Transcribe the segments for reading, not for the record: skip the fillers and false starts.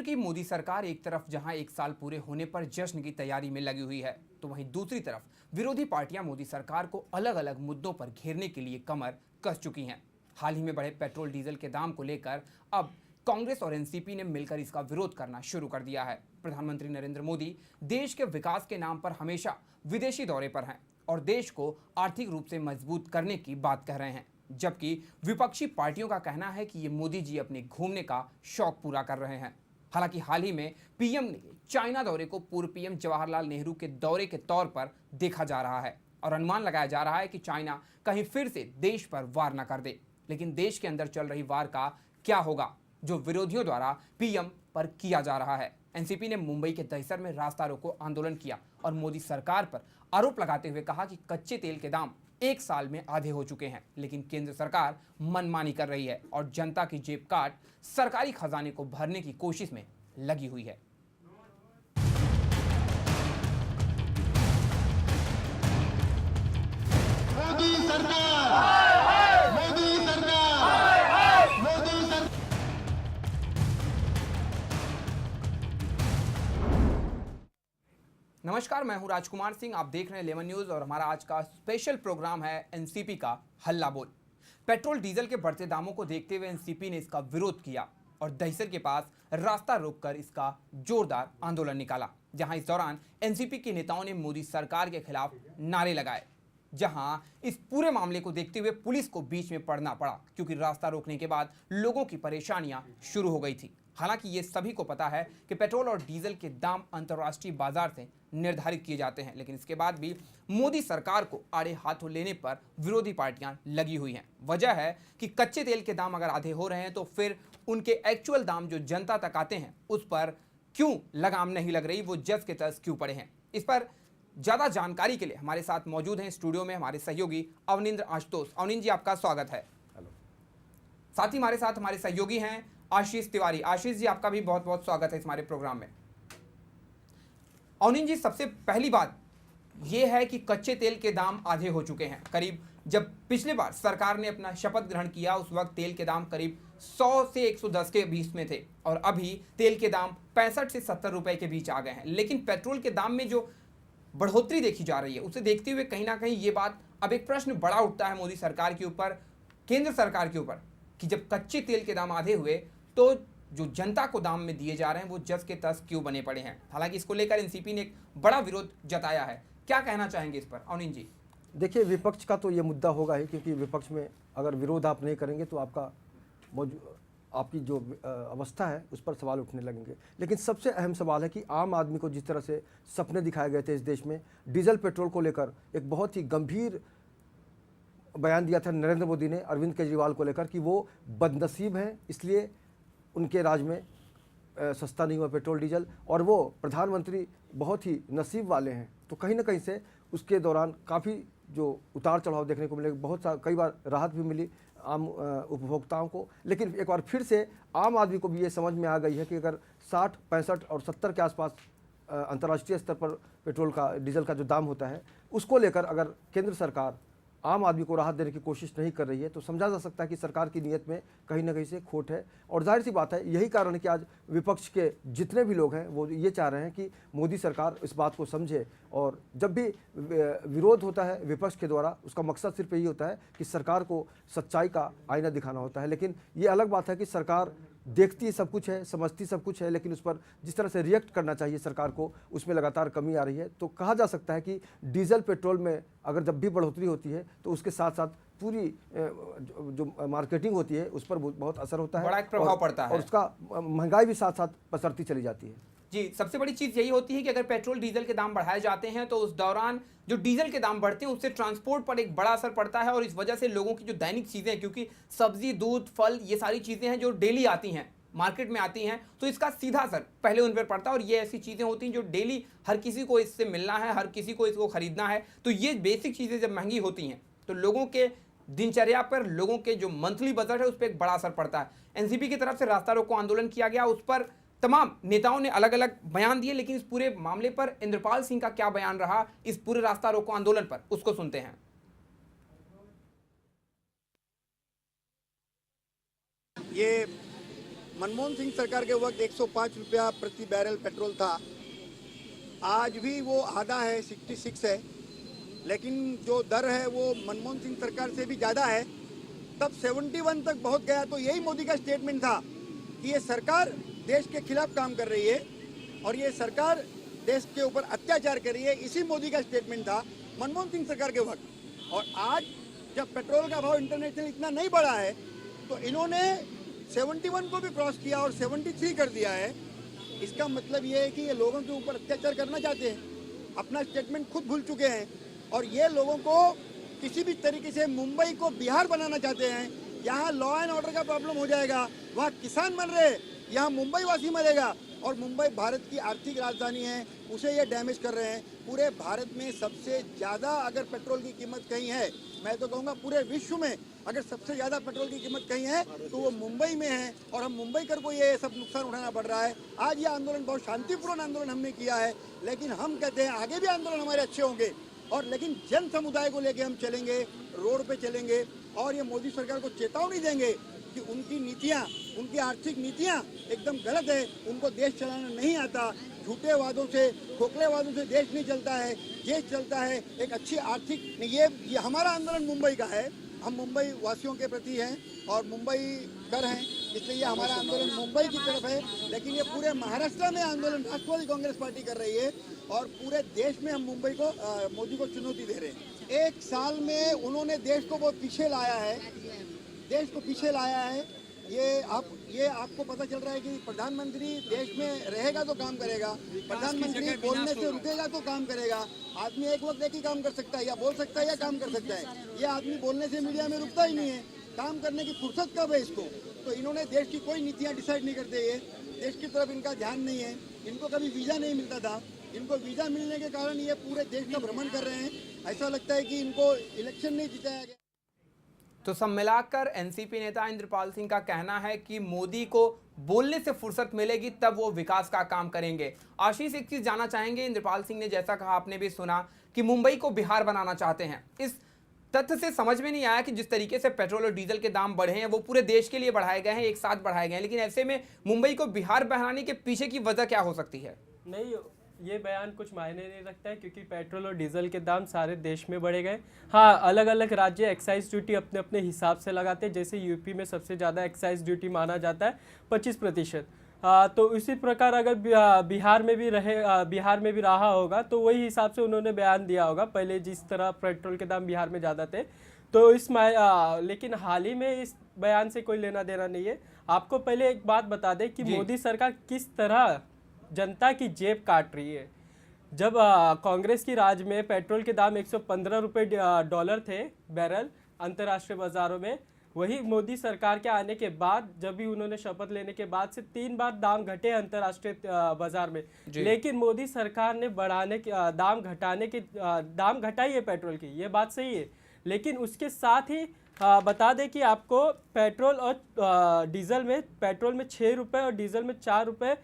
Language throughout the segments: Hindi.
केंद्र की मोदी सरकार एक तरफ जहां एक साल पूरे होने पर जश्न की तैयारी में लगी हुई है, तो वहीं दूसरी तरफ विरोधी पार्टियां मोदी सरकार को अलग अलग मुद्दों पर घेरने के लिए कमर कस चुकी हैं। हाल ही में बढ़े पेट्रोल डीजल के दाम को लेकर अब कांग्रेस और एनसीपी ने मिलकर इसका विरोध करना शुरू कर दिया है। प्रधानमंत्री नरेंद्र मोदी देश के विकास के नाम पर हमेशा विदेशी दौरे पर हैं और देश को आर्थिक रूप से मजबूत करने की बात कह रहे हैं, जबकि विपक्षी पार्टियों का कहना है कि ये मोदी जी अपने घूमने का शौक पूरा कर रहे हैं। हालांकि हाल ही में पीएम ने चाइना दौरे को पूर्व पीएम जवाहरलाल नेहरू के दौरे के तौर पर देखा जा रहा है और अनुमान लगाया जा रहा है कि चाइना कहीं फिर से देश पर वार न कर दे। लेकिन देश के अंदर चल रही वार का क्या होगा जो विरोधियों द्वारा पीएम पर किया जा रहा है। एनसीपी ने मुंबई के दहिसर में रास्ता रोको आंदोलन किया और मोदी सरकार पर आरोप लगाते हुए कहा कि कच्चे तेल के दाम एक साल में आधे हो चुके हैं, लेकिन केंद्र सरकार मनमानी कर रही है और जनता की जेब काट सरकारी खजाने को भरने की कोशिश में लगी हुई है। मोदी सरकार, मोदी सरकार, मोदी सरकार। नमस्कार, मैं हूं राजकुमार सिंह। आप देख रहे हैं लेमन न्यूज और हमारा आज का स्पेशल प्रोग्राम है एनसीपी का हल्ला बोल। पेट्रोल डीजल के बढ़ते दामों को देखते हुए एनसीपी ने इसका विरोध किया और दहिसर के पास रास्ता रोककर इसका जोरदार आंदोलन निकाला, जहां इस दौरान एनसीपी के नेताओं ने मोदी सरकार के खिलाफ नारे लगाए। जहां इस पूरे मामले को देखते हुए पुलिस को बीच में पड़ना पड़ा, क्योंकि रास्ता रोकने के बाद लोगों की परेशानियां शुरू हो गई थी। हालांकि ये सभी को पता है कि पेट्रोल और डीजल के दाम अंतर्राष्ट्रीय बाजार से निर्धारित किए जाते हैं, लेकिन इसके बाद भी मोदी सरकार को आड़े हाथों लेने पर विरोधी पार्टियां लगी हुई हैं। वजह है कि कच्चे तेल के दाम अगर आधे हो रहे हैं तो फिर उनके एक्चुअल दाम जो जनता तक आते हैं उस पर क्यों लगाम नहीं लग रही, वो जस के तस क्यों पड़े हैं। इस पर ज्यादा जानकारी के लिए हमारे साथ मौजूद हैं स्टूडियो में हमारे सहयोगी अवनिंद्र आशुतोष। अवनिंद्र जी, आपका स्वागत है। साथ ही हमारे साथ हमारे सहयोगी हैं आशीष तिवारी। आशीष जी, आपका भी बहुत बहुत स्वागत है इस हमारे प्रोग्राम में। अवनिंद्र जी, सबसे पहली बात यह है कि कच्चे तेल के दाम आधे हो चुके हैं। करीब जब पिछली बार सरकार ने अपना शपथ ग्रहण किया उस वक्त तेल के दाम करीब 100 से 110 के बीच में थे और अभी तेल के दाम 65 से 70 रुपए के बीच आ गए हैं। लेकिन पेट्रोल के दाम में जो बढ़ोतरी देखी जा रही है उसे देखते हुए कहीं ना कहीं ये बात अब एक प्रश्न बड़ा उठता है मोदी सरकार के ऊपर, केंद्र सरकार के ऊपर, कि जब कच्चे तेल के दाम आधे हुए तो जो जनता को दाम में दिए जा रहे हैं वो जस के तस क्यों बने पड़े हैं। हालांकि इसको लेकर एनसीपी ने एक बड़ा विरोध जताया है। क्या कहना चाहेंगे इस पर अवनिंद्र जी? देखिए, विपक्ष का तो ये मुद्दा होगा ही, क्योंकि विपक्ष में अगर विरोध आप नहीं करेंगे तो आपकी जो अवस्था है उस पर सवाल उठने लगेंगे। लेकिन सबसे अहम सवाल है कि आम आदमी को जिस तरह से सपने दिखाए गए थे इस देश में डीजल पेट्रोल को लेकर एक बहुत ही गंभीर बयान दिया था नरेंद्र मोदी ने अरविंद केजरीवाल को लेकर कि वो बदनसीब हैं, इसलिए उनके राज में सस्ता नहीं हुआ पेट्रोल डीजल, और वो प्रधानमंत्री बहुत ही नसीब वाले हैं। तो कहीं ना कहीं से उसके दौरान काफ़ी जो उतार चढ़ाव देखने को मिले, कई बार राहत भी मिली आम उपभोक्ताओं को। लेकिन एक बार फिर से आम आदमी को भी ये समझ में आ गई है कि अगर 60, 65 और 70 के आसपास अंतर्राष्ट्रीय स्तर पर पेट्रोल का डीजल का जो दाम होता है उसको लेकर अगर केंद्र सरकार आम आदमी को राहत देने की कोशिश नहीं कर रही है तो समझा जा सकता है कि सरकार की नीयत में कहीं ना कहीं से खोट है। और जाहिर सी बात है, यही कारण है कि आज विपक्ष के जितने भी लोग हैं वो ये चाह रहे हैं कि मोदी सरकार इस बात को समझे। और जब भी विरोध होता है विपक्ष के द्वारा, उसका मकसद सिर्फ यही होता है कि सरकार को सच्चाई का आईना दिखाना होता है। लेकिन ये अलग बात है कि सरकार देखती सब कुछ है, समझती सब कुछ है, लेकिन उस पर जिस तरह से रिएक्ट करना चाहिए सरकार को, उसमें लगातार कमी आ रही है। तो कहा जा सकता है कि डीजल पेट्रोल में अगर जब भी बढ़ोतरी होती है तो उसके साथ साथ पूरी जो मार्केटिंग होती है उस पर बहुत असर होता है, बड़ा एक प्रभाव पड़ता है और उसका महंगाई भी साथ साथ पसरती चली जाती है। जी, सबसे बड़ी चीज यही होती है कि अगर पेट्रोल डीजल के दाम बढ़ाए जाते हैं तो उस दौरान जो डीजल के दाम बढ़ते हैं उससे ट्रांसपोर्ट पर एक बड़ा असर पड़ता है और इस वजह से लोगों की जो दैनिक चीजें, क्योंकि सब्जी, दूध, फल, ये सारी चीजें हैं जो डेली आती हैं, मार्केट में आती हैं, तो इसका सीधा असर पहले उन पर पड़ता है। और ये ऐसी चीजें होती हैं जो डेली हर किसी को इससे मिलना है, हर किसी को इसको खरीदना है। तो ये बेसिक चीजें जब महंगी होती हैं तो लोगों के दिनचर्या पर, लोगों के जो मंथली बजट है उस पर एक बड़ा असर पड़ता है। एनसीपी की तरफ से रास्ता रोको आंदोलन किया गया, उस पर तमाम नेताओं ने अलग अलग बयान दिए, लेकिन इस पूरे मामले पर इंद्रपाल सिंह का क्या बयान रहा इस पूरे रास्ता रोको आंदोलन पर, उसको सुनते हैं। ये मनमोहन सिंह सरकार के वक्त 105 रुपया प्रति बैरल पेट्रोल था। आज भी वो आधा है, 66 है, लेकिन जो दर है वो मनमोहन सिंह सरकार से भी ज़्यादा है। तब 71 तक पहुंच गया। तो यही मोदी का स्टेटमेंट था कि ये सरकार देश के खिलाफ काम कर रही है और ये सरकार देश के ऊपर अत्याचार कर रही है। इसी मोदी का स्टेटमेंट था मनमोहन सिंह सरकार के वक्त। और आज जब पेट्रोल का भाव इंटरनेशनल इतना नहीं बढ़ा है तो इन्होंने 71 को भी क्रॉस किया और 73 कर दिया है। इसका मतलब ये है कि ये लोगों के ऊपर अत्याचार करना चाहते हैं। अपना स्टेटमेंट खुद भूल चुके हैं और ये लोगों को किसी भी तरीके से मुंबई को बिहार बनाना चाहते हैं। यहाँ लॉ एंड ऑर्डर का प्रॉब्लम हो जाएगा, वहाँ किसान मर रहे, यहाँ मुंबई वासी मरेगा। और मुंबई भारत की आर्थिक राजधानी है, उसे ये डैमेज कर रहे हैं। पूरे भारत में सबसे ज़्यादा अगर पेट्रोल की कीमत कहीं है, मैं तो कहूँगा पूरे विश्व में अगर सबसे ज़्यादा पेट्रोल की कीमत कहीं है तो वो मुंबई में है। और हम मुंबईकर को ये सब नुकसान उठाना पड़ रहा है। आज ये आंदोलन बहुत शांतिपूर्ण आंदोलन हमने किया है, लेकिन हम कहते हैं आगे भी आंदोलन हमारे अच्छे होंगे और लेकिन जन समुदाय को लेके हम चलेंगे, रोड पे चलेंगे और ये मोदी सरकार को चेतावनी देंगे कि उनकी नीतियाँ, उनकी आर्थिक नीतियाँ एकदम गलत है। उनको देश चलाना नहीं आता। झूठे वादों से, खोखले वादों से देश नहीं चलता है। देश चलता है एक अच्छी आर्थिक। ये हमारा आंदोलन मुंबई का है। हम मुंबई वासियों के प्रति हैं और मुंबई कर हैं, इसलिए ये हमारा आंदोलन मुंबई की तरफ है। लेकिन ये पूरे महाराष्ट्र में आंदोलन राष्ट्रवादी कांग्रेस पार्टी कर रही है और पूरे देश में हम मुंबई को मोदी को चुनौती दे रहे हैं। 1 साल में उन्होंने देश को बहुत पीछे लाया है, देश को पीछे लाया है। ये आपको पता चल रहा है कि प्रधानमंत्री देश में रहेगा तो काम करेगा, प्रधानमंत्री बोलने से रुकेगा तो काम करेगा। आदमी एक वक्त एक ही काम कर सकता है, या बोल सकता है या काम कर सकता है। ये आदमी बोलने से मीडिया में रुकता ही नहीं है। काम करने की फुर्सत कब है इसको? तो इन्होंने देश की कोई नीतियाँ डिसाइड नहीं करते। ये देश की तरफ इनका ध्यान नहीं है। इनको कभी वीज़ा नहीं मिलता था, इनको वीज़ा मिलने के कारण ये पूरे देश का भ्रमण कर रहे हैं। ऐसा लगता है कि इनको इलेक्शन नहीं जिताया गया। तो सब मिलाकर एनसीपी नेता इंद्रपाल सिंह का कहना है कि मोदी को बोलने से फुर्सत मिलेगी तब वो विकास का काम करेंगे। आशीष, एक चीज जानना चाहेंगे, इंद्रपाल सिंह ने जैसा कहा, आपने भी सुना कि मुंबई को बिहार बनाना चाहते हैं। इस तथ्य से समझ में नहीं आया कि जिस तरीके से पेट्रोल और डीजल के दाम बढ़े हैं वो पूरे देश के लिए बढ़ाए गए हैं, एक साथ बढ़ाए गए हैं, लेकिन ऐसे में मुंबई को बिहार बनाने के पीछे की वजह क्या हो सकती है? नहीं, ये बयान कुछ मायने नहीं रखता है क्योंकि पेट्रोल और डीजल के दाम सारे देश में बढ़े गए। हाँ, अलग अलग राज्य एक्साइज ड्यूटी अपने अपने हिसाब से लगाते हैं। जैसे यूपी में सबसे ज़्यादा एक्साइज ड्यूटी माना जाता है 25%। तो इसी प्रकार अगर बिहार में भी रहा होगा तो वही हिसाब से उन्होंने बयान दिया होगा। पहले जिस तरह पेट्रोल के दाम बिहार में ज़्यादा थे तो लेकिन हाल ही में इस बयान से कोई लेना देना नहीं है। आपको पहले एक बात बता दें कि मोदी सरकार किस तरह जनता की जेब काट रही है। जब कांग्रेस की राज में पेट्रोल के दाम 115 रुपये डॉलर थे बैरल अंतर्राष्ट्रीय बाजारों में, वही मोदी सरकार के आने के बाद, जब भी उन्होंने शपथ लेने के बाद से 3 बार दाम घटे अंतर्राष्ट्रीय बाजार में। लेकिन मोदी सरकार ने दाम घटाई है पेट्रोल की, ये बात सही है। लेकिन उसके साथ ही बता दें कि आपको पेट्रोल और डीजल में, पेट्रोल में 6 रुपये और डीजल में 4 रुपये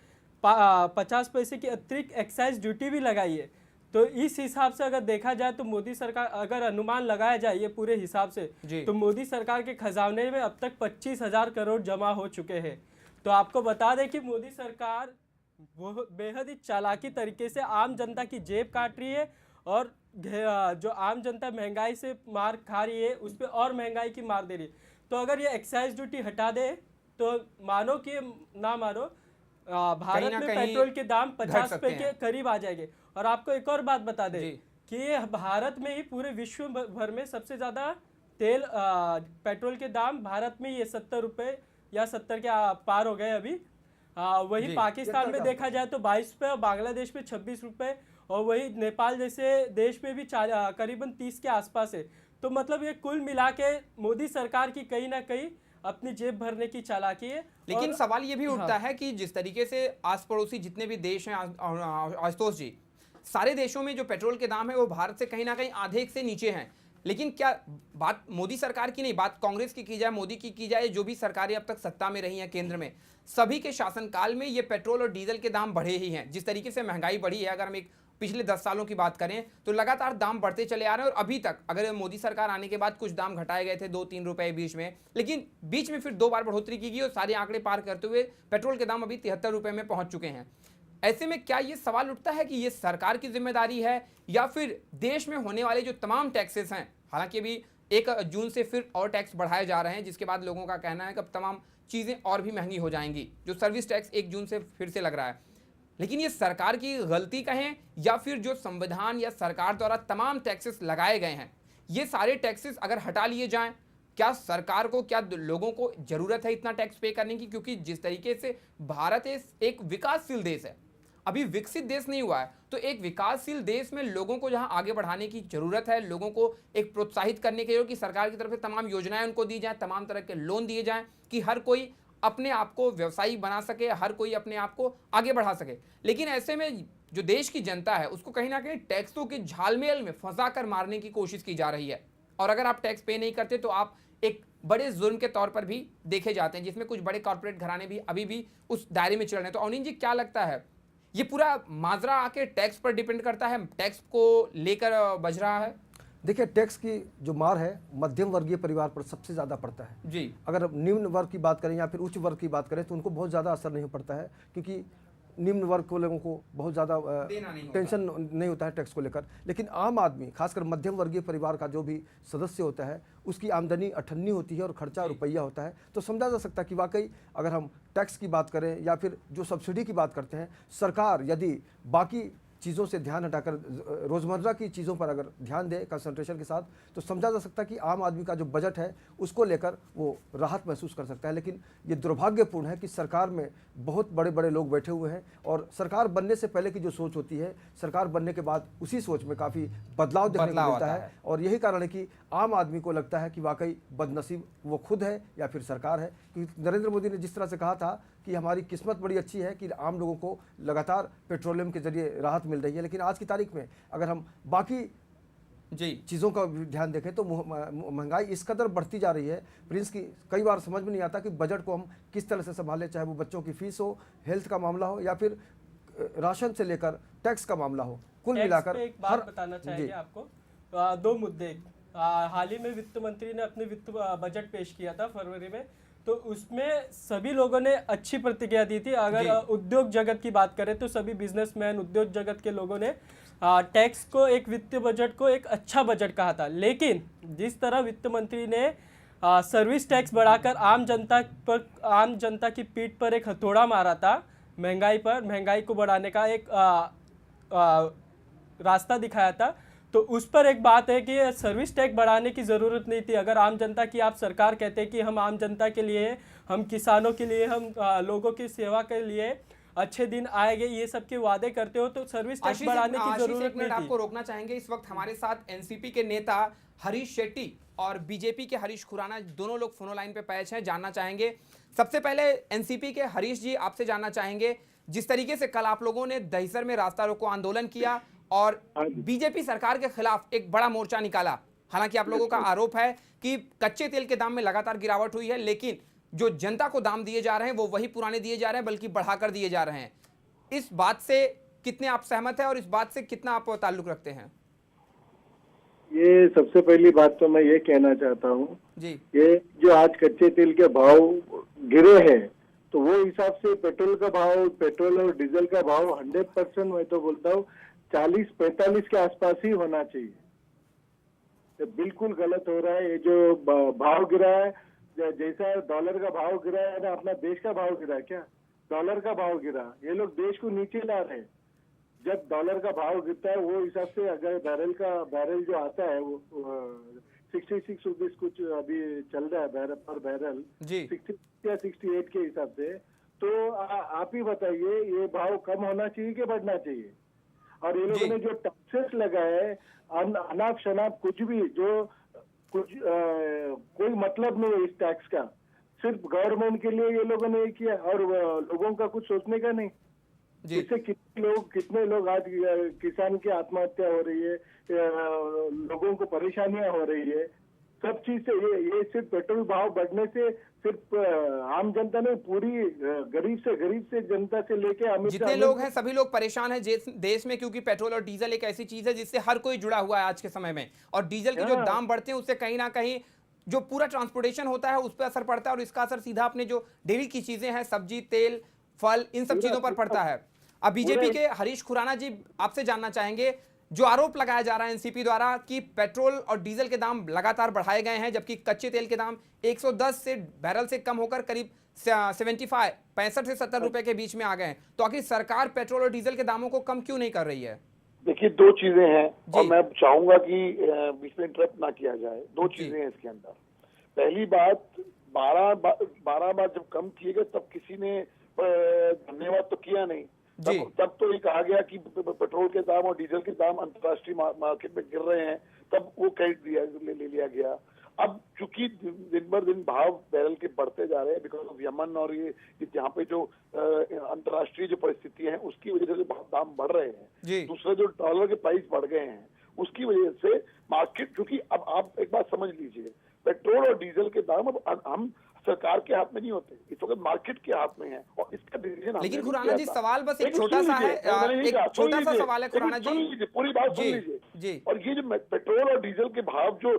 50 पैसे की अतिरिक्त एक्साइज ड्यूटी भी लगाई है। तो इस हिसाब से अगर देखा जाए तो मोदी सरकार, अगर अनुमान लगाया जाए ये पूरे हिसाब से, तो मोदी सरकार के खजाने में अब तक 25,000 करोड़ जमा हो चुके हैं। तो आपको बता दें कि मोदी सरकार वो बेहद ही चालाकी तरीके से आम जनता की जेब काट रही है और जो आम जनता महंगाई से मार खा रही है उस पर और महंगाई की मार दे रही है। तो अगर ये एक्साइज ड्यूटी हटा दे तो मानो कि ना मानो, भारत में पेट्रोल के दाम 50 रुपए के करीब आ जाएंगे। और आपको एक और बात बता दें कि भारत में ही पूरे विश्व भर में सबसे ज़्यादा तेल पेट्रोल के दाम भारत में ये 70 रुपये या 70 के पार हो गए अभी। वही पाकिस्तान में देखा जाए तो 22 रुपये और बांग्लादेश में 26 रुपये और वही नेपाल जैसे देश में भी करीबन 30 के आसपास है। तो मतलब ये कुल मिला के मोदी सरकार की कहीं ना कहीं अपनी जेब भरने की चालाकी है। लेकिन सवाल ये भी उठता है कि जिस तरीके से आस पड़ोसी जितने भी देश हैं, आशुतोष जी, सारे देशों में जो पेट्रोल के दाम है वो भारत से कहीं ना कहीं आधे से नीचे हैं। लेकिन क्या बात मोदी सरकार की नहीं, बात कांग्रेस की जाए, मोदी की जाए, जो भी सरकारें अब तक सत्ता में रही हैं केंद्र में, सभी के शासनकाल में ये पेट्रोल और डीजल के दाम बढ़े ही हैं। जिस तरीके से महंगाई बढ़ी है, अगर हम एक पिछले 10 सालों की बात करें तो लगातार दाम बढ़ते चले आ रहे हैं और अभी तक अगर मोदी सरकार आने के बाद कुछ दाम घटाए गए थे 2-3 रुपए बीच में, लेकिन बीच में फिर 2 बार बढ़ोतरी की गई और सारे आंकड़े पार करते हुए पेट्रोल के दाम अभी 73 रुपए में पहुंच चुके हैं। ऐसे में क्या ये सवाल उठता है कि ये सरकार की जिम्मेदारी है या फिर देश में होने वाले जो तमाम टैक्सेस हैं, हालांकि अभी 1 जून से फिर और टैक्स बढ़ाए जा रहे हैं जिसके बाद लोगों का कहना है कि अब तमाम चीज़ें और भी महंगी हो जाएंगी, जो सर्विस टैक्स 1 जून से फिर से लग रहा है, लेकिन ये सरकार की गलती कहें या फिर जो संविधान या सरकार द्वारा तमाम टैक्सेस लगाए गए हैं, ये सारे टैक्सेस अगर हटा लिए जाएं, क्या सरकार को, क्या लोगों को ज़रूरत है इतना टैक्स पे करने की? क्योंकि जिस तरीके से भारत एक विकासशील देश है, अभी विकसित देश नहीं हुआ है, तो एक विकासशील देश में लोगों को जहां आगे बढ़ाने की जरूरत है, लोगों को एक प्रोत्साहित करने के लिए कि सरकार की तरफ से तमाम योजनाएं उनको दी जाएं, तमाम तरह के लोन दिए जाएं कि हर कोई अपने आप को व्यवसायी बना सके, हर कोई अपने आप को आगे बढ़ा सके। लेकिन ऐसे में जो देश की जनता है उसको कहीं ना कहीं टैक्सों के झालमेल में फंसा कर मारने की कोशिश की जा रही है, और अगर आप टैक्स पे नहीं करते तो आप एक बड़े जुर्म के तौर पर भी देखे जाते हैं, जिसमें कुछ बड़े कॉर्पोरेट घराने भी अभी भी उस दायरे में चल रहे हैं। तो अवनीश जी, क्या लगता है ये पूरा माजरा आके टैक्स पर डिपेंड करता है, टैक्स को लेकर बज रहा है? देखिए, टैक्स की जो मार है मध्यम वर्गीय परिवार पर सबसे ज़्यादा पड़ता है जी। अगर निम्न वर्ग की बात करें या फिर उच्च वर्ग की बात करें तो उनको बहुत ज़्यादा असर नहीं पड़ता है, क्योंकि निम्न वर्ग को लोगों को बहुत ज़्यादा टेंशन नहीं होता है टैक्स को लेकर। लेकिन आम आदमी, खासकर मध्यम वर्गीय परिवार का जो भी सदस्य होता है, उसकी आमदनी अठन्नी होती है और खर्चा रुपया होता है, तो समझा जा सकता है कि वाकई अगर हम टैक्स की बात करें या फिर जो सब्सिडी की बात करते हैं, सरकार यदि बाकी चीज़ों से ध्यान हटाकर रोज़मर्रा की चीज़ों पर अगर ध्यान दे कंसंट्रेशन के साथ, तो समझा जा सकता है कि आम आदमी का जो बजट है उसको लेकर वो राहत महसूस कर सकता है। लेकिन ये दुर्भाग्यपूर्ण है कि सरकार में बहुत बड़े बड़े लोग बैठे हुए हैं और सरकार बनने से पहले की जो सोच होती है, सरकार बनने के बाद उसी सोच में काफ़ी बदलाव देखने को मिलता है। और यही कारण है कि आम आदमी को लगता है कि वाकई बदनसीब वो खुद है या फिर सरकार है। क्योंकि नरेंद्र मोदी ने जिस तरह से कहा था कि हमारी किस्मत बड़ी अच्छी है कि आम लोगों को लगातार पेट्रोलियम के जरिए राहत मिल रही है, लेकिन आज की तारीख में अगर हम बाकी चीज़ों का ध्यान देखें तो महंगाई इस कदर बढ़ती जा रही है प्रिंस की कई बार समझ में नहीं आता कि बजट को हम किस तरह से संभालें, चाहे वो बच्चों की फीस हो, हेल्थ का मामला हो या फिर राशन से लेकर टैक्स का मामला हो। कुल मिलाकर एक बात बताना चाहेंगे आपको, 2 मुद्दे। हाल ही में वित्त मंत्री ने अपने वित्त बजट पेश किया था फरवरी में, तो उसमें सभी लोगों ने अच्छी प्रतिक्रिया दी थी। अगर उद्योग जगत की बात करें तो सभी बिजनेसमैन, उद्योग जगत के लोगों ने टैक्स को, एक वित्तीय बजट को एक अच्छा बजट कहा था। लेकिन जिस तरह वित्त मंत्री ने सर्विस टैक्स बढ़ाकर आम जनता की पीठ पर एक हथौड़ा मारा था, महंगाई को बढ़ाने का एक रास्ता दिखाया था, तो उस पर एक बात है कि सर्विस टैक्स बढ़ाने की ज़रूरत नहीं थी। अगर आम जनता की आप सरकार कहते हैं कि हम आम जनता के लिए, हम किसानों के लिए, हम लोगों की सेवा के लिए अच्छे दिन आएंगे, ये सब के वादे करते हो, तो सर्विस टैक्स बढ़ाने की जरूरत नहीं थी। आपको रोकना चाहेंगे, इस वक्त हमारे साथ एनसीपी के नेता हरीश शेट्टी और बीजेपी के हरीश खुराना दोनों लोग फोनो लाइन पे पैच हैं, जानना चाहेंगे। सबसे पहले एनसीपी के हरीश जी, आपसे जानना चाहेंगे, जिस तरीके से कल आप लोगों ने दहिसर में रास्ता रोको आंदोलन किया और बीजेपी सरकार के खिलाफ एक बड़ा मोर्चा निकाला, हालांकि आप लोगों का आरोप है कि कच्चे तेल के दाम में लगातार गिरावट हुई है, लेकिन जो जनता को दाम दिए जा रहे हैं वो वही पुराने दिए जा रहे हैं, बल्कि बढ़ाकर दिए जा रहे हैं। इस बात से कितने आप सहमत हैं और इस बात से कितना आप ताल्लुक रखते हैं? ये सबसे पहली बात तो मैं ये कहना चाहता हूँ जी, ये जो आज कच्चे तेल के भाव गिरे हैं, तो वो हिसाब से पेट्रोल का भाव, पेट्रोल और डीजल का भाव 100% मैं तो बोलता हूँ 40-45 के आसपास ही होना चाहिए। तो बिल्कुल गलत हो रहा है। ये जो भाव गिरा है, जैसा डॉलर का भाव गिरा है ना, अपना देश का भाव गिरा, क्या डॉलर का भाव गिरा, ये लोग देश को नीचे ला रहे हैं। जब डॉलर का भाव गिरता है वो हिसाब से अगर बैरल जो आता है वो 66 रुपीज कुछ अभी चल रहा है पर बैरल, 60 या 68 के हिसाब से, तो आप ही बताइए ये भाव कम होना चाहिए कि बढ़ना चाहिए? और ये लोगों ने जो टैक्सेस लगाए अनाप शनाप कुछ भी, जो कुछ कोई मतलब नहीं है इस टैक्स का, सिर्फ गवर्नमेंट के लिए ये लोगों ने किया और लोगों का कुछ सोचने का नहीं। इससे कितने लोग आज किसान की आत्महत्या हो रही है, लोगों को परेशानियां हो रही है। सब चीज से ये सिर्फ पेट्रोल भाव बढ़ने से सिर्फ आम जनता नहीं, पूरी गरीब से जनता से लेके अमीर से जितने अमीर लोग हैं सभी लोग परेशान हैं देश में, क्योंकि पेट्रोल और डीजल एक ऐसी चीज है जिससे हर कोई जुड़ा हुआ है आज के समय में। और डीजल के जो हाँ। दाम बढ़ते हैं उससे कहीं ना कहीं जो पूरा ट्रांसपोर्टेशन होता है उस पर असर पड़ता है, और इसका असर सीधा अपने जो डेयरी की चीजें हैं, सब्जी, तेल, फल, इन सब चीजों पर पड़ता है। अब बीजेपी के हरीश खुराना जी आपसे जानना चाहेंगे, जो आरोप लगाया जा रहा है एनसीपी द्वारा कि पेट्रोल और डीजल के दाम लगातार बढ़ाए गए हैं, जबकि कच्चे तेल के दाम 110 से बैरल से कम होकर करीब 65 से 70 रुपए के बीच में आ गए हैं, तो आखिर सरकार पेट्रोल और डीजल के दामों को कम क्यों नहीं कर रही है? देखिए, दो चीजें हैं और जी। मैं चाहूंगा कि बीच में इंटरप्ट ना किया जाए। दो जी। चीजें हैं इसके अंदर। पहली बात, 12 बार जब कम किए गए तब किसी ने धन्यवाद तो किया नहीं। जी। तब तो ये कहा गया कि पेट्रोल के दाम और डीजल के दाम अंतर्राष्ट्रीय मार्केट में गिर रहे हैं, तब वो क्रेडिट ले लिया गया। अब चूंकि दिन भर दिन भाव बैरल के बढ़ते जा रहे हैं बिकॉज ऑफ यमन और ये यहाँ पे जो अंतर्राष्ट्रीय जो परिस्थिति है उसकी वजह से दाम बढ़ रहे जी। हैं। दूसरा, जो डॉलर के प्राइस बढ़ गए हैं उसकी वजह से मार्केट, क्योंकि अब आप एक बात समझ लीजिए, पेट्रोल और डीजल के दाम अब हम सरकार के हाथ में नहीं होते, इस वक्त मार्केट के हाथ में है और इसका डिसीजन। लेकिन खुराना जी सवाल बस एक छोटा सा है, एक छोटा सा सवाल है खुराना जी, पूरी बात सुन जी, लीजिए जी। और ये जो पेट्रोल और डीजल के भाव जो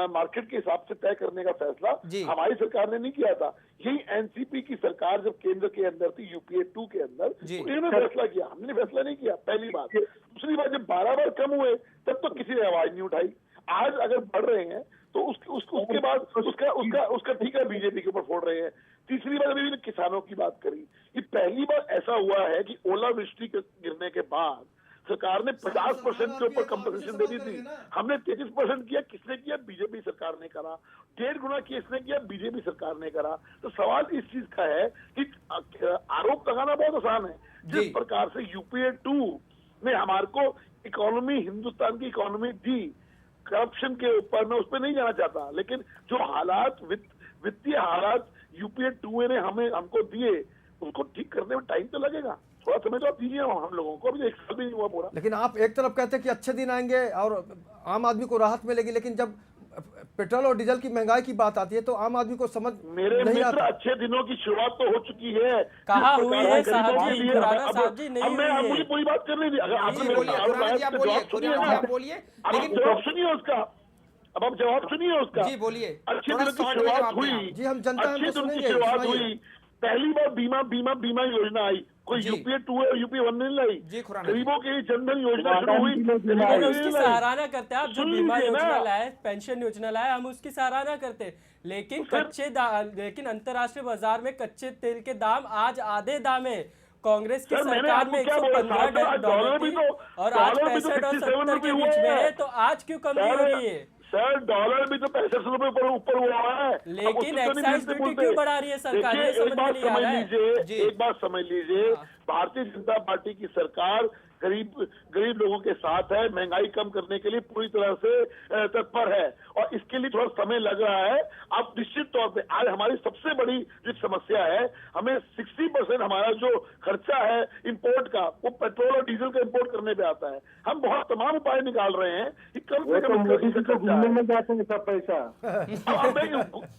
मार्केट के हिसाब से तय करने का फैसला जी। हमारी सरकार ने नहीं किया था, यही एनसीपी की सरकार जब केंद्र के अंदर थी, यूपीए 2 के अंदर, जी। तो इन्होंने फैसला किया, हमने फैसला नहीं किया। पहली बात। दूसरी बात, जब 12 बार कम हुए तब तो किसी ने आवाज नहीं उठाई। आज अगर बढ़ रहे हैं तो उसके बाद उसका ठीक है, बीजेपी के ऊपर फोड़ रहे हैं। तीसरी बात, अभी किसानों की बात करी, ये पहली बार ऐसा हुआ है कि ओलावृष्टि गिरने के बाद सरकार ने 50% के ऊपर कंपनसेशन दे दी थी, हमने 33% किया। किसने किया? बीजेपी सरकार ने करा। 1.5 गुना किसने किया? बीजेपी सरकार ने करा। तो सवाल इस चीज का है कि आरोप लगाना बहुत आसान है। जिस प्रकार से यूपीए 2 ने हमारे को इकोनॉमी, हिंदुस्तान की इकोनॉमी दी, करप्शन के ऊपर, मैं उस पर नहीं जाना चाहता, लेकिन जो हालात, वित्तीय हालात यूपीए 2 ने हमको दिए, उसको ठीक करने में टाइम तो लगेगा। थोड़ा समय तो आप दीजिए हम लोगों को, अभी 1 साल भी नहीं हुआ पूरा। लेकिन आप एक तरफ कहते हैं कि अच्छे दिन आएंगे और आम आदमी को राहत मिलेगी, लेकिन जब पेट्रोल और डीजल की महंगाई की बात आती है तो आम आदमी को समझ मेरे नहीं मित्र, आता। अच्छे दिनों की शुरुआत तो हो चुकी है। कहाँ जिस हुई प्रकार है गरीबों साहब के जी? लिए- खुराना अब- साहब जी, नहीं अब मैं हुई है। मुझे पूरी बात करनी थी। अगर आपने जी, मेरे बोलिए, सवाल खुराना जी, उठाया आप तो बोलिए, जवाब सुनिए खुराना जी, ना। आप बोलिए। अब आप लेकिन जवाब सुनिए उसका, अब आप जवाब सुनिए उसका। जी, बोलिए। अच्छे थोड़ा दिनों की शॉर्ट में शुरुआत जवाब दें हुई। आप। जी, हम जनता हैं, अच्छे हम तो दिनों की सुनेंगे, शुरुआत सुनाइए। हुई। पहली बार बीमा योजना आई। कोई जी। यूपीए 2 है, यूपीए 1 नहीं लाई। जी, खुराना जी। गरीबों के लिए जनधन योजना शुरू हुई, मैंने उसकी सराहना करते हैं आप, जो सुन बीमा लीजिए ना। योजना लाए, पेंशन योजना लाए, हम उसकी सराहना करते हैं। लेकिन लेकिन अंतर्राष्ट्रीय बाजार में कच्चे तेल के दाम आज आधे दाम है। कांग्रेस की सर, मैंने सरकार आपको में क्या बोला? 115 डॉलर भी थी तो- और आज डॉलर भी तो 65 और 67 70 के रुपए बीच में हुआ है, है। तो आज क्यों कमी हो रही है? सर, डॉलर भी तो 65 रुपए ऊपर हुआ है। अब लेकिन उसको तो नहीं एक्साइज मिलते ड्यूटी बोलते। क्यों बढ़ा रही है सरकार? देखिए, ये समझ एक में बात नहीं आ समझ रहा है। लीजिए, जी। एक बात समझ लीजिए, भारतीय जनता पार्टी की सरकार गरीब लोगों के साथ है, महंगाई कम करने के लिए पूरी तरह से तत्पर है और इसके लिए थोड़ा समय लग रहा है। अब निश्चित तौर पे आज हमारी सबसे बड़ी जो समस्या है, हमें 60% हमारा जो खर्चा है इंपोर्ट का, वो पेट्रोल और डीजल का इंपोर्ट करने पे आता है। हम बहुत तमाम उपाय निकाल रहे हैं कि कम से कम मोदी जी को घूमने में जाते हैं सब पैसा।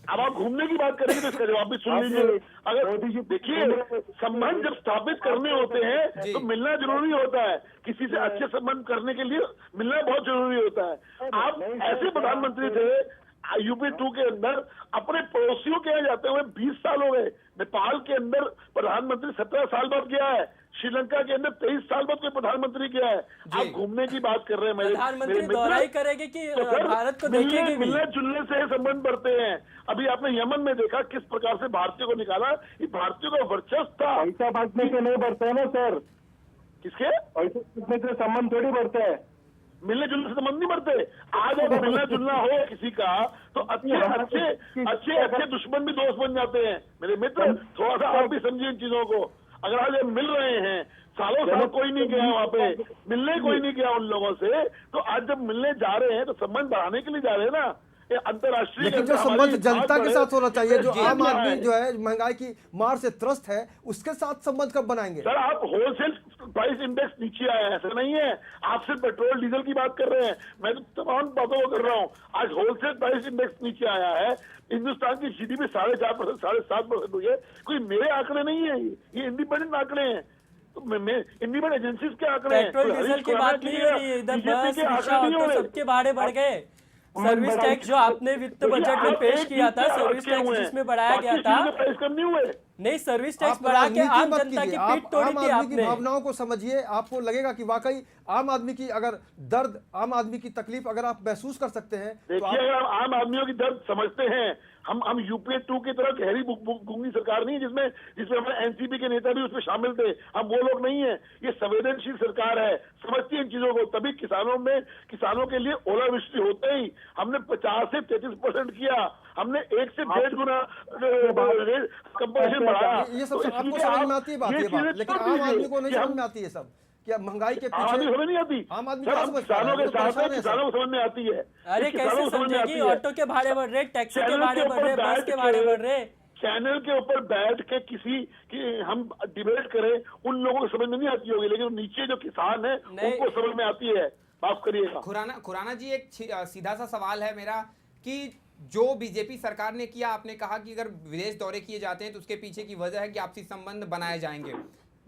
अब आप घूमने की बात करेंगे तो इसका जवाब भी सुन लीजिए। अगर मोदी जी देखिए, संबंध जब स्थापित करने होते हैं तो मिलना जरूरी होता है। किसी से अच्छे संबंध करने के लिए मिलना बहुत जरूरी होता है। आप ऐसे प्रधानमंत्री थे यूपी 2 के अंदर, अपने पड़ोसियों के यहाँ जाते हुए 20 साल हो गए। नेपाल के अंदर प्रधानमंत्री 17 साल बाद गया है। श्रीलंका के अंदर 23 साल बाद कोई प्रधानमंत्री गया है। आप घूमने की बात कर रहे हैं। प्रधानमंत्री दौरा ही करेंगे कि भारत को देखेंगे भी? मिलने जुलने से संबंध बढ़ते हैं। अभी आपने यमन में देखा किस प्रकार से भारतीयों को निकाला, ये भारतीयों का वर्चस्व था। पैसा बांटने से नहीं बढ़ता है ना सर, किसके पैसे बांटने से संबंध थोड़ी बढ़ता है। मिलने जुलने से संबंध नहीं बढ़ते। आज अगर मिलना जुलना हो किसी का तो अच्छे दुश्मन भी दोस्त बन जाते हैं। मेरे मित्र, थोड़ा सा आप भी समझिए इन चीजों को। अगर आज हम मिल रहे हैं, सालों साल कोई नहीं गया वहाँ पे, मिलने कोई नहीं गया उन लोगों से, तो आज जब मिलने जा रहे हैं तो संबंध बढ़ाने के लिए जा रहे हैं ना। अंतरराष्ट्रीय लेकिन जो संबंध जनता के साथ होना चाहिए, जो आम आदमी जो है महंगाई की मार से त्रस्त है, उसके साथ संबंध कब बनाएंगे? सर, आप होलसेल प्राइस इंडेक्स नीचे आया है, ऐसा नहीं है। आप सिर्फ पेट्रोल डीजल की बात कर रहे हैं, मैं तो तमाम बातों को कर रहा हूँ। आज होलसेल प्राइस इंडेक्स नीचे आया है, हिंदुस्तान की जीडीपी 4.5%, 7.5% हुई है। कोई मेरे आंकड़े नहीं है, ये इंडिपेंडेंट आंकड़े हैं। तो मैं इंडिपेंडेंट एजेंसीज के आंकड़े हैं। पेट्रोल डीजल की बात नहीं हो रही है, इधर बस रिक्शा ऑटो सबके भाड़े बढ़ गए। सर्विस टैक्स जो आपने वित्त बजट में पेश किया था, सर्विस टैक्स जिसमें बढ़ाया गया था, प्राइस कम नहीं हुए। नहीं, सर्विस टैक्स आप बढ़ा के राजनीति आम मत जनता की कीजिए। पीठ आप तोड़ी आम थी आदमी की आपने। भावनाओं को समझिए। आपको लगेगा कि वाकई आम आदमी की अगर दर्द, आम आदमी की तकलीफ अगर आप महसूस कर सकते हैं तो देखिए, अगर हम आम आदमियों की दर्द समझते हैं, हम यूपीए 2 की तरह गहरी गूंगी सरकार नहीं है जिसमें हमारे एनसीपी के नेता भी उसमें शामिल थे। हम वो लोग नहीं है। ये संवेदनशील सरकार है, समझती है इन चीजों को। तभी किसानों के लिए ओलावृष्टि होते ही हमने 50 से 33% किया। हमने 1 से 1.5 गुना कंपनसेशन बढ़ाया। ये सब तो आपको इसलिए समझ आप में आती है बात, ये ये बात, चीजें लेकिन छोड़ आम दीजिए आदमी को नहीं कि समझ हम- में आती है सब। क्या महंगाई के आम आदमी पीछे समझ नहीं आती। आम आदमी सर, क्या हम समझता है? किसानों के वो तो साथ हैं, परेशान है किसानों सब। को समझ में आती है। अरे किसानों कैसे को समझ में समझेगी? आती है। ऑटो के भाड़े बढ़ रहे, टैक्सी के चैनल भाड़े बढ़ रहे, बस के भाड़े बढ़ रहे। चैनल के ऊपर बैठ के हम डिबेट करें, उन लोगों को समझ में नहीं आती होगी, लेकिन नीचे जो किसान है नहीं। उनको समझ में आती है। माफ करिएगा। खुराना जी, एक सीधा सा सवाल है मेरा कि जो बीजेपी सरकार ने किया, आपने कहा कि अगर विदेश दौरे किए जाते हैं तो उसके पीछे की वजह है कि आपसी संबंध बनाए जाएंगे।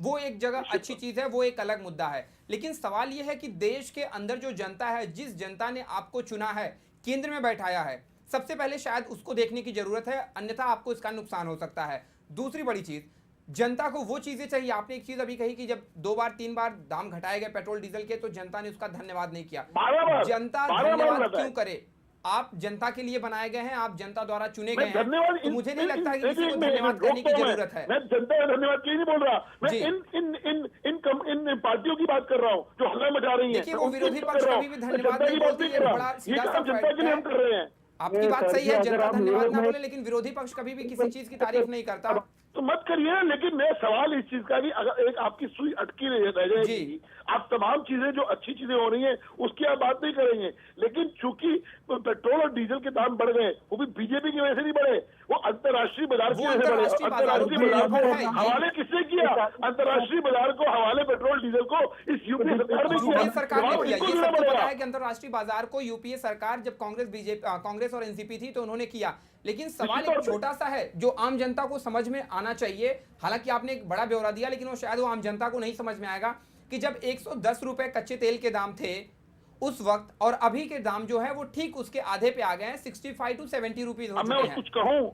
वो एक जगह अच्छी चीज है, वो एक अलग मुद्दा है। लेकिन सवाल यह है कि देश के अंदर जो जनता है, जिस जनता ने आपको चुना है, केंद्र में बैठाया है, सबसे पहले शायद उसको देखने की जरूरत है, अन्यथा आपको इसका नुकसान हो सकता है। दूसरी बड़ी चीज, जनता को वो चीजें चाहिए। आपने एक चीज अभी कही कि जब 2 बार 3 बार दाम घटाए गए पेट्रोल डीजल के तो जनता ने उसका धन्यवाद नहीं किया। 12 बार जनता 12 बार धन्यवाद लगा है। क्यों करे? आप जनता के लिए बनाए गए हैं, आप जनता द्वारा चुने गए मैं हैं, धन्यवाद तो मुझे नहीं लगता कि किसी को मैं धन्यवाद करने की रोकता हूं। जरूरत है। मैं जनता का धन्यवाद क्यों नहीं बोल रहा, मैं जी। इन पार्टियों की बात कर रहा हूँ जो हल्ला मचा रही है। देखिए, वो विरोधी पक्ष कभी भी धन्यवाद नहीं बोलती है, बड़ा ये सीधा सा काम जनता के लिए हम फैक्ट कर रहे हैं। आपकी बात सही है, जनता धन्यवाद ना बोले, लेकिन विरोधी पक्ष कभी भी किसी चीज की तारीफ नहीं करता। तो मत करिए, लेकिन मैं सवाल इस चीज का कि अगर एक आपकी सुई अटकी रह जाएगी, जी। आप तमाम चीजें जो अच्छी चीजें हो रही हैं उसकी आप बात नहीं करेंगे, लेकिन चूंकि पेट्रोल और डीजल के दाम बढ़ गए, वो भी बीजेपी की वजह से नहीं बढ़े, वो अंतर्राष्ट्रीय बाजार की वो वजह से बढ़े। अंतर्राष्ट्रीय बाजारों अंतर्राष्ट्रीय पे बाजार निर्भर है, को ये- हवाले किसने किया? अंतर्राष्ट्रीय बाजार को हवाले पेट्रोल डीजल को इस यूपीए सरकार ने किया। यूपीए सरकार ने जवाब किया। इनको ये देना सबको पड़ेगा। पता है कि अंतर्राष्ट्रीय बाजार को यूपीए सरकार, जब कांग्रेस और एनसीपी थी तो उन्होंने किया। लेकिन सवाल एक छोटा सा है जो आम जनता को समझ में आना चाहिए। हालांकि आपने एक बड़ा ब्यौरा दिया, लेकिन वो शायद वो आम जनता को नहीं समझ में आएगा कि जब 110 रुपए कच्चे तेल के दाम थे उस वक्त, और अभी के दाम जो है वो ठीक उसके आधे पे आ गए हैं, 65 to 70 रुपीज हो अब मैं चुके हैं।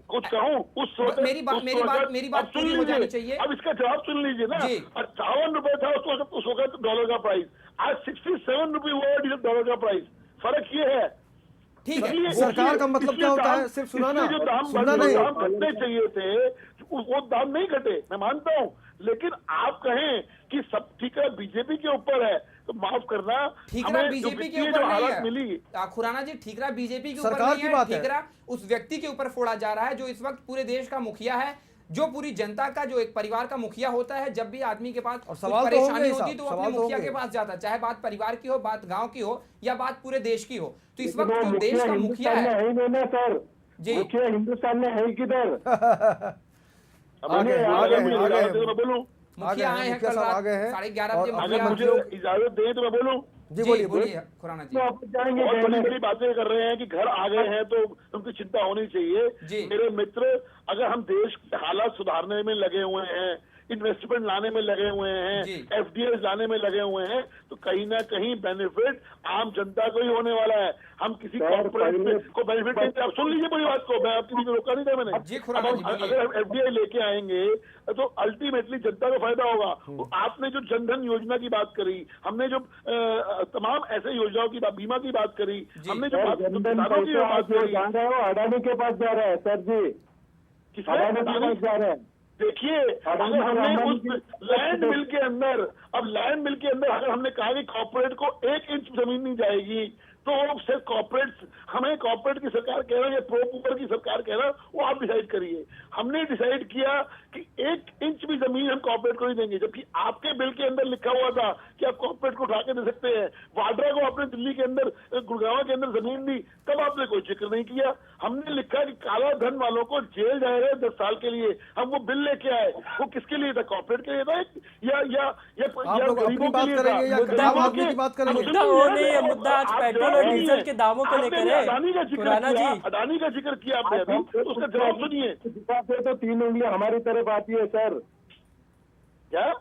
कुछ कहूँ उस वक्त मेरी बात अब सुन पूरी हो जानी लीजिए। चाहिए। अब इसका जवाब सुन लीजिए ना। जी। 58 रुपए था उस वक्त डॉलर का प्राइस, आज 67 रुपए हुआ है डीजल डॉलर का प्राइस। फर्क ये है। ठीक है, इसलिए- सरकार का मतलब क्या होता है? इसलिए सिर्फ सुनाना, इसलिए जो दाम सुनना नहीं। घटने चाहिए थे वो दाम नहीं घटे, मैं मानता हूँ, लेकिन आप कहें कि सब ठीक है बीजेपी के ऊपर है, तो माफ करना, ठीकरा हमें जो बीजेपी के वित्तीय ऊपर जो नहीं हालत मिली, है खुराना जी, ठीकरा बीजेपी के ऊपर सरकार नहीं की है, बात है। ठीकरा उस व्यक्ति के ऊपर फोड़ा जा रहा है जो इस वक्त पूरे देश का मुखिया है, जो पूरी जनता का, जो एक परिवार का मुखिया होता है। जब भी आदमी के पास और कुछ सवाल तो परेशानी होंगे ही होती साहब, तो वो अपने सवाल तो मुखिया होंगे। के पास जाता है, चाहे बात परिवार की हो, बात गांव की हो, या बात पूरे देश की हो। तो इस वक्त जो देश का मुखिया है है ही नहीं ना सर, जी। मुखिया हिंदुस्तान में है ही किधर? आगे मैं बोलूं, मुखिया आए हैं मुखिया कल साहब रात आगे हैं 11:30 बजे और अगर मुखिया। मुझे इजाजत दें तो मैं बोलूं। जी जी बोलिए बोलिए खुराना जी। तो आप जाएंगे बहुत बड़ी कहने। बड़ी बातें कर रहे हैं कि घर आ गए हैं तो उनकी चिंता होनी चाहिए। जी। मेरे मित्र, अगर हम देश के हालात सुधारने में लगे हुए हैं, इन्वेस्टमेंट लाने में लगे हुए हैं, जी। एफडीआई लाने में लगे हुए हैं, तो कहीं ना कहीं बेनिफिट आम जनता को ही होने वाला है। हम किसी सर, कॉर्पोरेट पहले- को बेनिफिट नहीं। आप सुन लीजिए पूरी बात को, मैं आपकी को रोका नहीं था मैंने। जी, खुराना अब जी, हम- बोलिए। अगर हम एफडीआई लेके आएंगे तो अल्टीमेटली जनता को फायदा होगा। तो आपने जो जनधन योजना की बात करी, हमने जो तमाम ऐसे योजनाओं की बीमा की बात करी, जी। हमने जो सर, बात जनधन किसानों की जो पैसा बात आप जो करी, जा रहे हो अडानी के पास जा रहा है सर जी, अडानी के पास जा रहे हैं। देखिए, अगर अडानी हमने अडानी उस की- लैंड मिल के अंदर, अब लैंड मिल के अंदर अगर हमने कहा कि कॉर्पोरेट को 1 इंच जमीन नहीं जाएगी, तो वो सिर्फ कॉर्पोरेट, हमें कॉर्पोरेट की सरकार कह रहा है या प्रो पुअर की सरकार कह रहा है, वो आप डिसाइड करिए। हमने डिसाइड किया कि 1 इंच भी जमीन हम कॉर्पोरेट को नहीं देंगे, जबकि आपके बिल के अंदर लिखा हुआ था कि आप कॉर्पोरेट को उठा के दे सकते हैं। वाड्रा को आपने दिल्ली के अंदर, गुड़गांव के अंदर जमीन दी, तब आपने कोई जिक्र नहीं किया। हमने लिखा कि काला धन वालों को जेल जाएगा 10 साल के लिए, हम वो बिल लेके आए। वो किसके लिए था? कॉर्पोरेट के लिए था या आप लोग अपनी बात करेंगे या आम आदमी की बात करेंगे? मुद्दा वो नहीं है, मुद्दा आज पेट्रोल और डीजल के दामों को लेकर है। अडानी का जिक्र खुराना किया, जी, अडानी का जिक्र किया आपने अभी, तो उसका जवाब सुनिए। तो 3 उंगलियां हमारी तरफ आती है सर। क्या?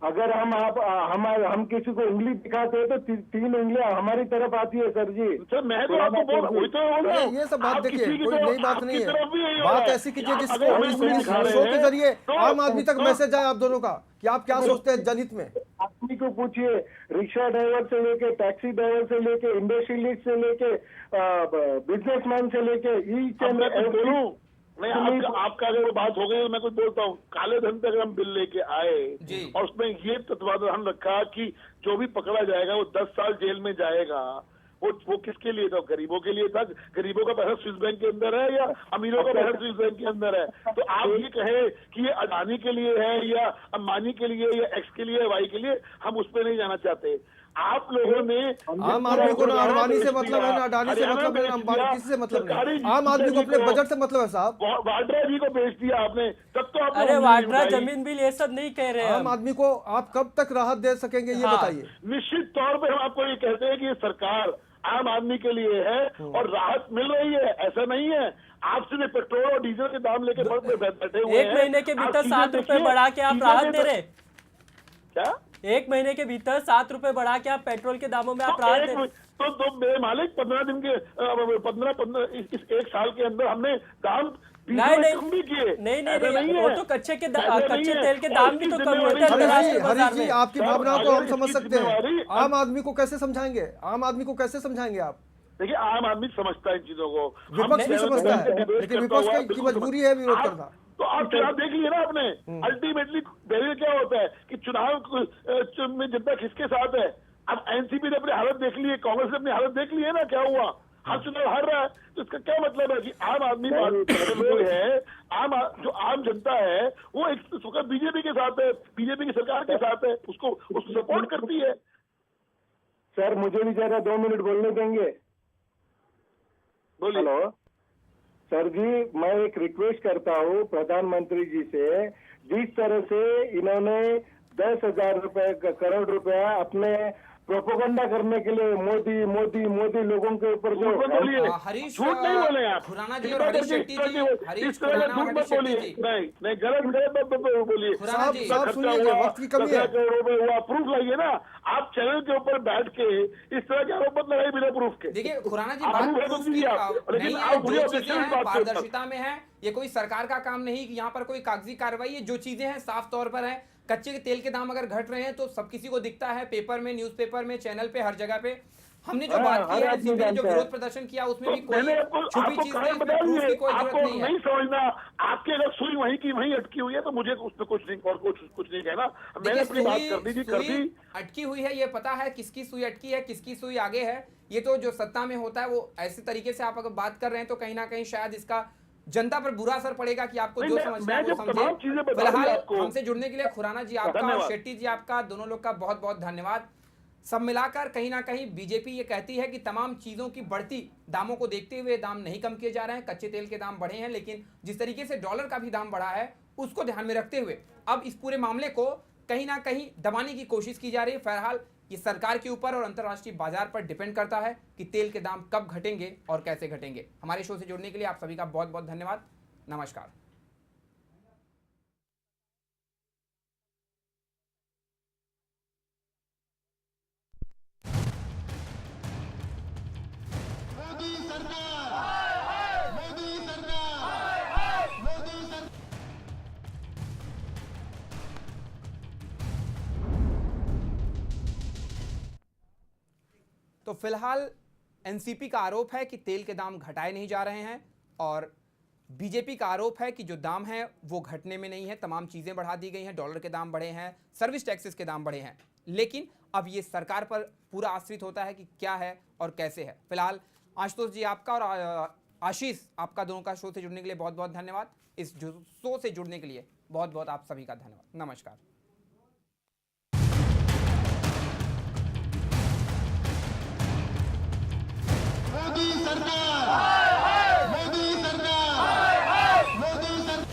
अगर हम किसी को उंगली दिखाते हैं तो 3 उंगलियां हमारी तरफ आती है सर जी। सर मैं तो आपको बोल रहा हूँ, ये सब बात आप देखिए, किसी की कोई तो- नई बात आपकी नहीं है। तरफ भी यही हो रहा बात है ऐसी कि कीजिए आप जिसको अगर इस उंगली दिखा रहे शो के हैं, जरिए तो- आम आदमी तक तो- मैसेज जाए आप दोनों का कि आप क्या सोचते हैं जनहित में। आदमी को पूछिए, रिक्शा ड्राइवर से लेके, टैक्सी ड्राइवर से लेके, इंडस्ट्रियलिस्ट से लेके, बिजनेसमैन से लेके, ईच अब एंड मैं कुछ एवरी। बोलूं? नहीं, आपका अगर वो बात हो गई तो मैं कुछ बोलता हूँ। काले धन पे अगर हम बिल लेके आए जी। और उसमें ये तत्वाधान रखा कि जो भी पकड़ा जाएगा वो 10 साल जेल में जाएगा, वो किसके लिए था? गरीबों के लिए था। गरीबों का पैसा स्विस बैंक के अंदर है या अमीरों का पैसा स्विस बैंक के अंदर है? तो आप ये कहें कि ये अडानी के लिए है या अंबानी के लिए या एक्स के लिए, वाई के लिए, हम उस पर नहीं जाना चाहते। आप लोगों ने आम आदमी को ना अडवाणी से मतलब है, ना अडानी से मतलब है, ना अंबानी, किसी से मतलब नहीं। आम आदमी को अपने बजट से मतलब है साहब। वाड्रा जी को बेच दिया आपने, तब तो आपने अरे उंगली वाड्रा उठाई। जमीन बिल ये सब नहीं कह रहे हैं आम हम। आदमी को आप कब तक राहत दे सकेंगे ये हाँ। बताइए। निश्चित तौर पे हम आपको ये कहते हैं कि ये सरकार आम आदमी के लिए है और राहत मिल रही है, ऐसा नहीं है। आप सिर्फ पेट्रोल और डीजल के दाम लेके बैठे हुए हैं। 1 महीने के भीतर आप 7 चीजें रुपए देखिए, बढ़ा के आप चीजें राहत दे देखिए। रहे? क्या? 1 महीने के भीतर 7 रुपए बढ़ा के आप पेट्रोल के दामों में आप तो राहत एक- दे? तो मेरे मालिक 15 दिन के 15 इस 1 साल के अंदर हमने दाम 20 नहीं रुपए कम भी किए। नहीं ऐसा नहीं है। वो तो कच्चे ऐसा नहीं है। तेल के और दाम भी इसकी तो कम जिम्मेवारी होते हैं सरकार अंतर्राष्ट्रीय की- हरीश बाजार जी में। आपकी सर, भावनाओं को हम अगर समझ इसकी सकते हैं। जिम्मेवारी- आम आदमी को कैसे समझाएंगे? आम आदमी को कैसे समझाएंगे आप? देखिए, आम आदमी समझता है इन चीजों को। विपक्ष भी समझता है, लेकिन विपक्ष की मजबूरी है विरोध करना। तो आप चुनाव देख लिए ना आपने। अल्टीमेटली बैरियर क्या होता है कि चुनाव में जनता किसके साथ है। अब एनसीपी ने अपनी हालत देख ली है, कांग्रेस ने अपनी हालत देख ली है ना, क्या हुआ? हर चुनाव हार रहा है। तो इसका क्या मतलब है कि आम आदमी पार्टी लोग है, जो आम जनता है वो एक बीजेपी के साथ है, बीजेपी की सरकार के साथ है, उसको सपोर्ट करती है। सर मुझे भी जरा 2 मिनट बोलने देंगे? बोलिए। हेलो सर जी, मैं एक रिक्वेस्ट करता हूँ प्रधानमंत्री जी से, जिस तरह से इन्होंने 10,000 रुपए करोड़ रुपया अपने प्रोपोगंडा करने के लिए मोदी मोदी मोदी लोगों के ऊपर जो झूठ मत बोलिए। हरीश, झूठ नहीं बोले आप। खुराना जी इस और तरह हरीश की- शेट्टी इस जी, तरह की- हरीश इस तरह का खुराना और झूठ हरीश मत बोलिए। शेट्टी जी। नहीं गलत मत बोलिए। खुराना जी, साहब सुनिए, ये वक्त की कमी है। करोड़ों में हुआ, प्रूफ लाइए ना। आप चैनल के ऊपर बैठ के इस तरह के आरोप मत लगाइए बिना प्रूफ के। देखिए खुराना जी, आप बात प्रूफ है तो प्रूफ की दीजिए आप, लेकिन नहीं आप है। मुझे जो ऑब्जेक्शन चीजें की हैं बात करते हैं। पारदर्शिता में है, ये कोई सरकार का काम नहीं कि यहाँ पर कोई कागजी कार्रवाई है। जो चीजें हैं साफ तौर पर है। कच्चे के तेल के दाम अगर घट रहे हैं तो सब किसी को दिखता है, पेपर में, न्यूज़पेपर में, चैनल पे, हर जगह पे। हमने जो बात की है, एनसीपी ने जो विरोध प्रदर्शन किया उसमें भी कोई मैंने आपको छुपी चीज नहीं, कारण बता उसमें प्रूफ की कोई आपको जरूरत नहीं है। नहीं समझना। आपकी अगर सुई वहीं की वहीं अटकी हुई है तो मुझे उसमें कुछ नहीं और कुछ नहीं कहना। मैंने अपनी बात कर दी थी, कर दी। सुई अटकी हुई है, ये पता है किसकी सुई अटकी है, किसकी सुई आगे है। ये तो जो सत्ता में होता है वो ऐसे तरीके से आप अगर बात कर रहे हैं तो कहीं ना कहीं शायद इसका जनता पर बुरा असर पड़ेगा कि आपको जो नहीं, समझना है मैं वो जब तमाम समझे। चीजें बता दी फिलहाल आपको। हमसे जुड़ने के लिए खुराना जी आपका और धन्यवाद। शेट्टी जी आपका, दोनों लोग का बहुत बहुत धन्यवाद। सब मिलाकर कहीं ना कहीं बीजेपी ये कहती है कि तमाम चीज़ों की बढ़ती दामों को देखते हुए दाम नहीं कम किए जा रहे हैं। कच्चे तेल के दाम बढ़े हैं, लेकिन जिस तरीके से डॉलर का भी दाम बढ़ा है उसको ध्यान में रखते हुए अब इस पूरे मामले को कहीं ना कहीं दबाने की कोशिश की जा रही है। बहरहाल ये सरकार के ऊपर और अंतर्राष्ट्रीय बाजार पर डिपेंड करता है कि तेल के दाम कब घटेंगे और कैसे घटेंगे। हमारे शो से जुड़ने के लिए आप सभी का बहुत बहुत धन्यवाद। नमस्कार। मोदी सरकार, मोदी सरकार, मोदी सरकार। तो फिलहाल एनसीपी का आरोप है कि तेल के दाम घटाए नहीं जा रहे हैं और बीजेपी का आरोप है कि जो दाम है वो घटने में नहीं है, तमाम चीजें बढ़ा दी गई हैं, डॉलर के दाम बढ़े हैं, सर्विस टैक्सेस के दाम बढ़े हैं, लेकिन अब ये सरकार पर पूरा आश्रित होता है कि क्या है और कैसे है। फिलहाल आशुतोष जी आपका और आशीष आपका दोनों का शो से जुड़ने के लिए बहुत बहुत धन्यवाद। इस शो से जुड़ने के लिए बहुत बहुत आप सभी का धन्यवाद। नमस्कार। मोदी सरकार, मोदी सरकार, मोदी सरकार।